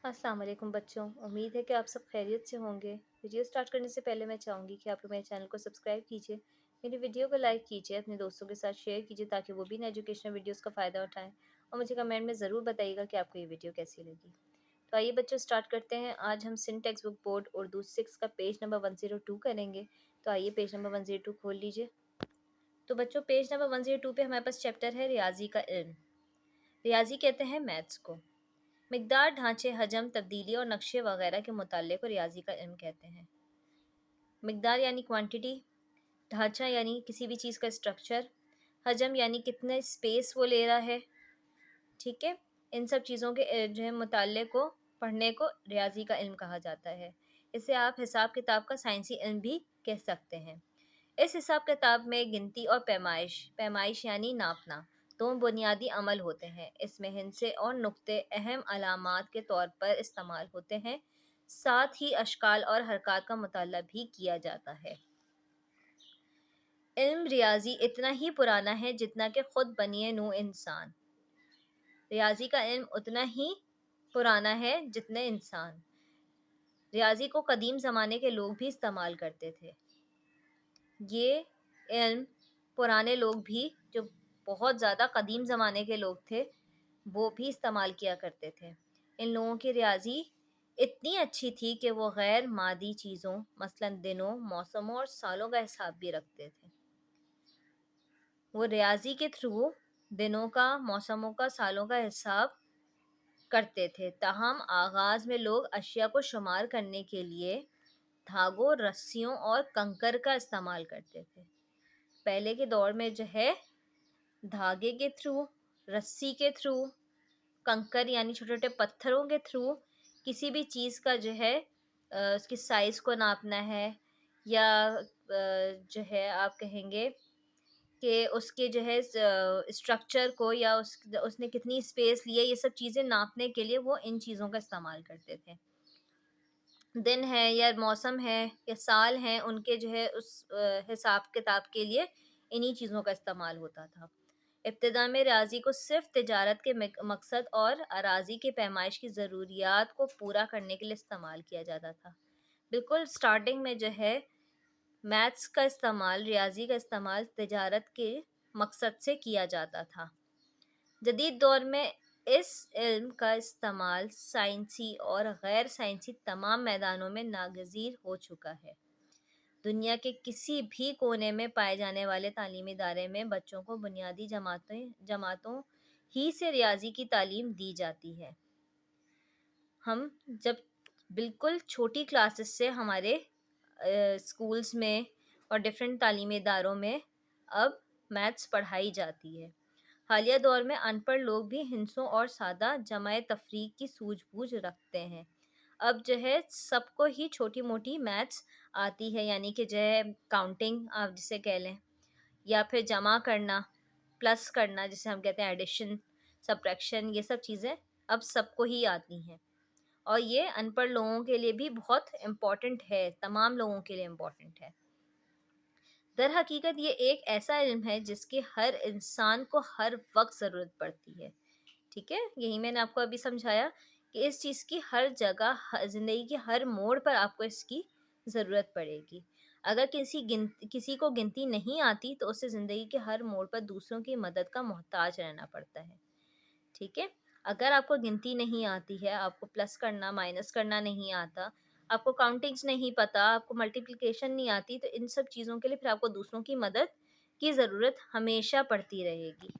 अस्सलाम वालेकुम बच्चों। उम्मीद है कि आप सब खैरियत से होंगे। वीडियो स्टार्ट करने से पहले मैं चाहूँगी कि आप लोग मेरे चैनल को सब्सक्राइब कीजिए, मेरी वीडियो को लाइक कीजिए, अपने दोस्तों के साथ शेयर कीजिए ताकि वो भी इन एजुकेशनल वीडियोस का फ़ायदा उठाएँ और मुझे कमेंट में ज़रूर बताइएगा कि आपको ये वीडियो कैसी लगी। तो आइए बच्चों स्टार्ट करते हैं। आज हम Sindh text book board Urdu 6 का पेज नंबर 102 करेंगे। तो आइए पेज नंबर 102 खोल लीजिए। तो बच्चों पेज नंबर 102 पे हमारे पास चैप्टर है रियाज़ी का इल्म। रियाज़ी कहते हैं मैथ्स को। मिकदार, ढांचे, हजम, तब्दीली और नक्शे वगैरह के मुताले को रियाजी का इल्म कहते हैं। मिकदार यानी क्वांटिटी, ढांचा यानी किसी भी चीज़ का स्ट्रक्चर, हजम यानी कितने स्पेस वो ले रहा है। ठीक है, इन सब चीज़ों के जो है मुताले को पढ़ने को रियाजी का इल्म कहा जाता है। इसे आप हिसाब किताब का साइंसी इल्म भी कह सकते हैं। इस हिसाब किताब में गिनती और पैमाइश, पैमाइश यानी नापना, दो बुनियादी अमल होते हैं। इसमें हिंसे और नुक्ते अहम अलामात के तौर पर इस्तेमाल होते हैं। साथ ही अशकाल और हरकत का मुताला भी किया जाता है। इल्म रियाजी इतना ही पुराना है जितना कि खुद बनिए नू इंसान। रियाजी का इल्म उतना ही पुराना है जितने इंसान। रियाजी को कदीम ज़माने के लोग भी इस्तेमाल करते थे। ये इल्म पुराने लोग भी, जो बहुत ज़्यादा कदीम ज़माने के लोग थे, वो भी इस्तेमाल किया करते थे। इन लोगों की रियाज़ी इतनी अच्छी थी कि वो गैर मादी चीज़ों मसलन दिनों, मौसमों और सालों का हिसाब भी रखते थे। वो रियाज़ी के थ्रू दिनों का, मौसमों का, सालों का हिसाब करते थे। ताहम आगाज़ में लोग अशिया को शुमार करने के लिए धागों, रस्सियों और कंकर का इस्तेमाल करते थे। पहले के दौर में जो है धागे के थ्रू, रस्सी के थ्रू, कंकर यानी छोटे छोटे पत्थरों के थ्रू किसी भी चीज़ का जो है उसकी साइज़ को नापना है, या जो है आप कहेंगे कि उसके जो है स्ट्रक्चर को, या उसने कितनी स्पेस ली है, ये सब चीज़ें नापने के लिए वो इन चीज़ों का इस्तेमाल करते थे। दिन है या मौसम है या साल हैं, उनके जो है उस हिसाब किताब के लिए इन्हीं चीज़ों का इस्तेमाल होता था। इब्तिदा में रियाज़ी को सिर्फ तिजारत के मकसद और अराज़ी के पैमाइश की ज़रूरियात को पूरा करने के लिए इस्तेमाल किया जाता था। बिल्कुल स्टार्टिंग में जो है मैथ्स का इस्तेमाल, रियाज़ी का इस्तेमाल तिजारत के मकसद से किया जाता था। जदीद दौर में इस इल्म का इस्तेमाल साइंसी और गैर साइंसी तमाम मैदानों में नागज़ीर हो चुका है। दुनिया के किसी भी कोने में पाए जाने वाले तालीमी इदारे में बच्चों को बुनियादी जमातों ही से रियाजी की तालीम दी जाती है। हम जब बिल्कुल छोटी क्लासेस से हमारे स्कूल्स में और डिफरेंट तालीमी इदारों में अब मैथ्स पढ़ाई जाती है। हालिया दौर में अनपढ़ लोग भी हिंसों और सादा जमाए तफरीक की सूझबूझ रखते हैं। अब जो है सबको ही छोटी मोटी मैथ्स आती है, यानी कि जो है काउंटिंग आप जिसे कह लें, या फिर जमा करना, प्लस करना जिसे हम कहते हैं एडिशन, सब्ट्रैक्शन, ये सब चीज़ें अब सबको ही आती हैं। और ये अनपढ़ लोगों के लिए भी बहुत इम्पॉर्टेंट है, तमाम लोगों के लिए इम्पॉर्टेंट है। दर हकीकत ये एक ऐसा इल्म है जिसकी हर इंसान को हर वक्त ज़रूरत पड़ती है। ठीक है, यही मैंने आपको अभी समझाया कि इस चीज़ की हर जगह, ज़िंदगी के हर मोड़ पर आपको इसकी ज़रूरत पड़ेगी। अगर किसी को गिनती नहीं आती तो उसे ज़िंदगी के हर मोड़ पर दूसरों की मदद का मोहताज रहना पड़ता है। ठीक है, अगर आपको गिनती नहीं आती है, आपको प्लस करना, माइनस करना नहीं आता, आपको काउंटिंग्स नहीं पता, आपको मल्टीप्लिकेशन नहीं आती, तो इन सब चीज़ों के लिए फिर आपको दूसरों की मदद की ज़रूरत हमेशा पड़ती रहेगी।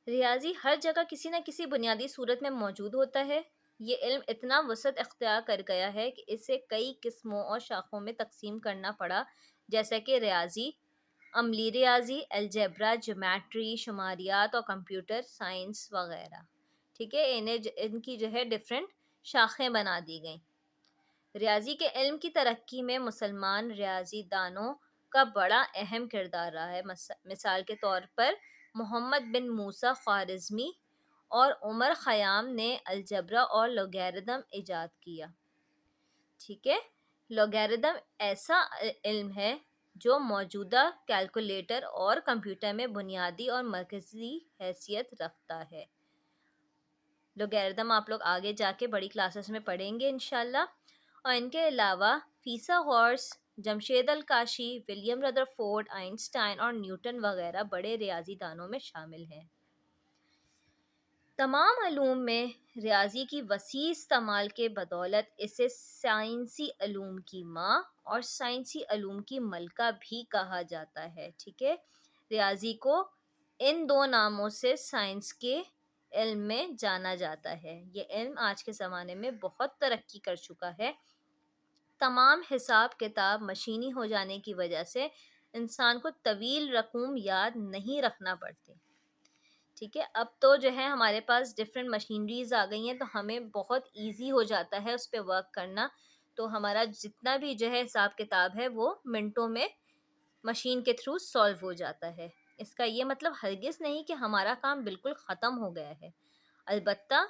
रियाज़ी हर जगह किसी न किसी बुनियादी सूरत में मौजूद होता है। ये इल्म इतना वसअत इख्तियार कर गया है कि इसे कई किस्मों और शाखों में तकसीम करना पड़ा, जैसे कि रियाज़ी, अमली रियाज़ी, अलजेब्रा, ज्योमेट्री, शुमारियात और कंप्यूटर साइंस वगैरह। ठीक है, इनकी जो है डिफरेंट शाखें बना दी गई। रियाज़ी के इल्म की तरक्की में मुसलमान रियाज़ी दानों का बड़ा अहम किरदार रहा है। मिसाल के तौर पर मोहम्मद बिन मूसा ख्वारिज़मी और उमर ख़याम ने अलजब्रा और लोगैरिदम इजाद किया। ठीक है, लोगैरिदम ऐसा इल्म है जो मौजूदा कैलकुलेटर और कंप्यूटर में बुनियादी और मरकज़ी हैसियत रखता है। لوگیردم آپ لوگ آگے جا کے بڑی کلاسز میں پڑھیں گے انشاءاللہ. اور ان کے علاوہ فیثاغورس، جمشید الکاشی، ولیم ردرفورڈ، آئنسٹائن اور نیوٹن وغیرہ بڑے ریاضی دانوں میں شامل ہیں. تمام علوم میں ریاضی کی وسیع استعمال کے بدولت اسے سائنسی علوم کی ماں اور سائنسی علوم کی ملکہ بھی کہا جاتا ہے. ٹھیک ہے، ریاضی کو ان دو ناموں سے سائنس کے علم میں جانا جاتا ہے. یہ علم آج کے زمانے میں بہت ترقی کر چکا ہے. تمام حساب کتاب مشینی ہو جانے کی وجہ سے انسان کو طویل رقوم یاد نہیں رکھنا پڑتے. ٹھیک ہے، اب تو جو ہے ہمارے پاس ڈفرینٹ مشینریز آ گئی ہیں، تو ہمیں بہت ایزی ہو جاتا ہے اس پہ ورک کرنا. تو ہمارا جتنا بھی جو ہے حساب کتاب ہے وہ منٹوں میں مشین کے تھرو سالو ہو جاتا ہے. اس کا یہ مطلب ہرگز نہیں کہ ہمارا کام بالکل ختم ہو گیا ہے. البتہ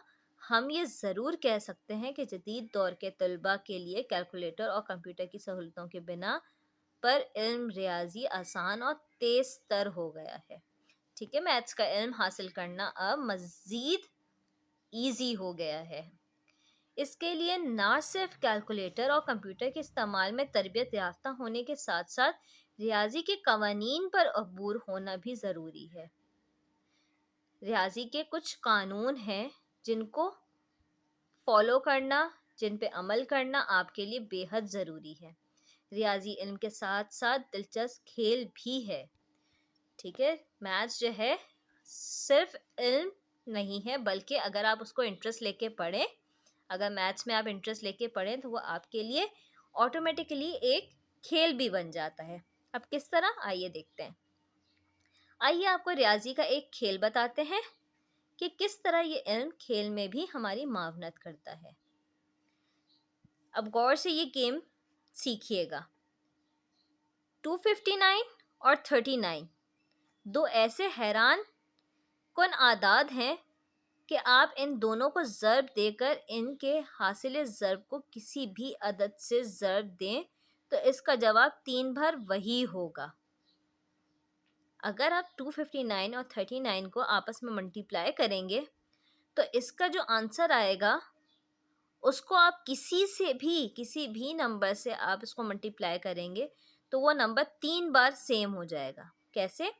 ہم یہ ضرور کہہ سکتے ہیں کہ جدید دور کے طلباء کے لیے کیلکولیٹر اور کمپیوٹر کی سہولتوں کے بنا پر علم ریاضی آسان اور تیز تر ہو گیا ہے. ٹھیک ہے، میتھس کا علم حاصل کرنا اب مزید ایزی ہو گیا ہے. اس کے لیے نہ صرف کیلکولیٹر اور کمپیوٹر کے استعمال میں تربیت یافتہ ہونے کے ساتھ ساتھ ریاضی کے قوانین پر عبور ہونا بھی ضروری ہے. ریاضی کے کچھ قانون ہیں جن کو فالو کرنا، جن پہ عمل کرنا آپ کے لیے بے حد ضروری ہے. ریاضی علم کے ساتھ ساتھ دلچسپ کھیل بھی ہے. ٹھیک ہے، میتھس جو ہے صرف علم نہیں ہے، بلکہ اگر آپ اس کو انٹرسٹ لے کے پڑھیں، اگر میتھس میں آپ انٹرسٹ لے کے پڑھیں تو وہ آپ کے لیے آٹومیٹکلی ایک کھیل بھی بن جاتا ہے. اب کس طرح، آئیے دیکھتے ہیں. آئیے آپ کو ریاضی کا ایک کھیل بتاتے ہیں کہ کس طرح یہ علم کھیل میں بھی ہماری معاونت کرتا ہے. اب غور سے یہ گیم سیکھیے گا. 259 اور 39 دو ایسے حیران کن اعداد ہیں کہ آپ ان دونوں کو ضرب دے کر ان کے حاصل ضرب کو کسی بھی عدد سے ضرب دیں تو اس کا جواب 3 بھر وہی ہوگا. اگر آپ 259 اور 39 کو آپس میں ملٹیپلائی کریں گے تو اس کا جو آنسر آئے گا اس کو آپ کسی بھی نمبر سے آپ اس کو ملٹیپلائی کریں گے تو وہ نمبر 3 بار سیم ہو جائے گا. کیسے؟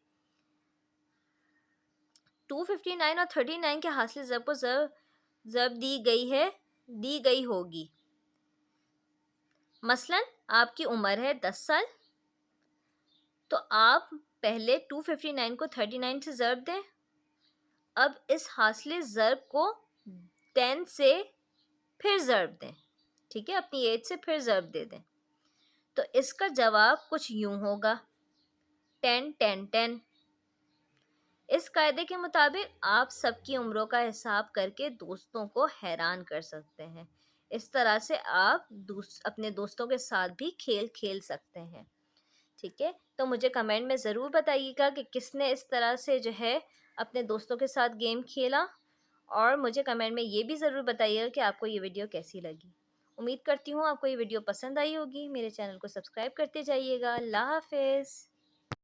259 اور 39 کے حاصل ضرب کو ضرب دی گئی ہوگی. مثلا آپ کی عمر ہے 10 سال، تو آپ پہلے 259 کو 39 سے ضرب دیں. اب اس حاصل ضرب کو 10 سے پھر ضرب دیں. ٹھیک ہے، اپنی ایج سے پھر ضرب دے دیں تو اس کا جواب کچھ یوں ہوگا 10 10 10. اس قاعدے کے مطابق آپ سب کی عمروں کا حساب کر کے دوستوں کو حیران کر سکتے ہیں. اس طرح سے آپ اپنے دوستوں کے ساتھ بھی کھیل کھیل سکتے ہیں. ٹھیک ہے، تو مجھے کمنٹ میں ضرور بتائیے گا کہ کس نے اس طرح سے جو ہے اپنے دوستوں کے ساتھ گیم کھیلا، اور مجھے کمنٹ میں یہ بھی ضرور بتائیے گا کہ آپ کو یہ ویڈیو کیسی لگی. امید کرتی ہوں آپ کو یہ ویڈیو پسند آئی ہوگی. میرے چینل کو سبسکرائب کرتے جائیے گا. اللہ حافظ.